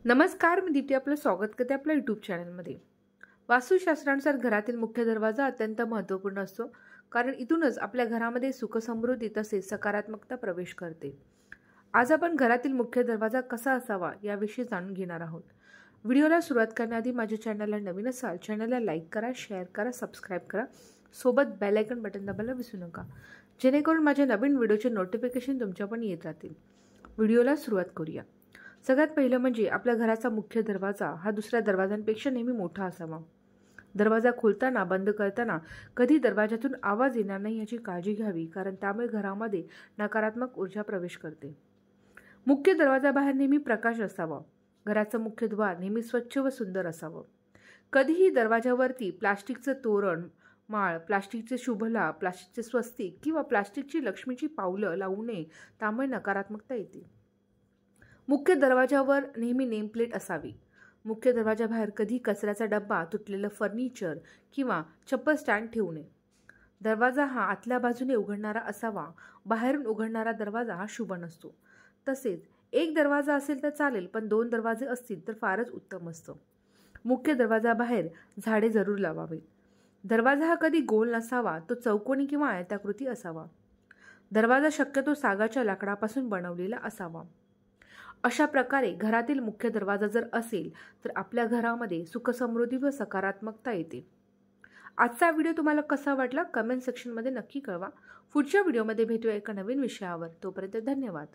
नमस्कार, मी दीप्ती आपलं स्वागत करते आपल्या यूट्यूब चॅनलमध्ये। वास्तुशास्त्रानुसार घरातील मुख्य दरवाजा अत्यंत महत्त्वपूर्ण असतो, कारण इथूनच आपल्या घरामध्ये सुख समृद्धी तसेच सकारात्मकता प्रवेश करते। आज आपण घरातील मुख्य दरवाजा कसा असावा याविषयी जाणून घेणार आहोत। व्हिडिओला सुरुवात करण्याआधी माझ्या चॅनलला नवीन असाल चॅनलला लाईक करा, शेअर करा, सबस्क्राईब करा, सोबत बेल आयकॉन बटन दाबायला विसरू नका, जेणेकरून माझ्या नवीन व्हिडिओचे नोटिफिकेशन तुमच्यापर्यंत येत राहतील। व्हिडिओला सुरुवात करूया। सगळ्यात पहिलं म्हणजे आपल्या घराचा मुख्य दरवाजा हा दुसऱ्या दरवाजांपेक्षा नेहमी मोठा असावा। दरवाजा खोलताना बंद करताना कधी दरवाजातून आवाज येणार नाही याची काळजी घ्यावी, कारण त्यामुळे घरामध्ये नकारात्मक ऊर्जा प्रवेश करते। मुख्य दरवाजाबाहेर नेहमी प्रकाश असावा। घराचं मुख्य द्वार नेहमी स्वच्छ व सुंदर असावं। कधीही दरवाजावरती प्लास्टिकचं तोरण, माळ, प्लास्टिकचे शुभलाभ, प्लास्टिकचे स्वस्तिक किंवा प्लास्टिकची लक्ष्मीची पावलं लावू नये, त्यामुळे नकारात्मकता येते। मुख्य दरवाजावर नेहमी नेम प्लेट असावी। मुख्य दरवाजाबाहेर कधी कचऱ्याचा डब्बा, तुटलेलं फर्निचर किंवा चप्पल स्टँड ठेवू नये। दरवाजा हा आतल्या बाजूने उघडणारा असावा। बाहेरून उघडणारा दरवाजा हा शुभ नसतो। तसेच एक दरवाजा असेल तर चालेल, पण 2 दरवाजे असतील तर फारच उत्तम असतं। मुख्य दरवाजाबाहेर झाडे जरूर लावावे। दरवाजा हा कधी गोल नसावा, तो चौकोनी किंवा आयताकृती असावा। दरवाजा शक्यतो सागाच्या लाकडापासून बनवलेला असावा। अशा प्रकारे घरातील मुख्य दरवाजा जर असेल तर आपल्या घरामध्ये सुख समृद्धी व सकारात्मकता येते। आजचा व्हिडिओ तुम्हाला कसा वाटला कमेंट सेक्शनमध्ये नक्की कळवा। पुढच्या व्हिडिओमध्ये भेटूया एका नवीन विषयावर। तोपर्यंत धन्यवाद।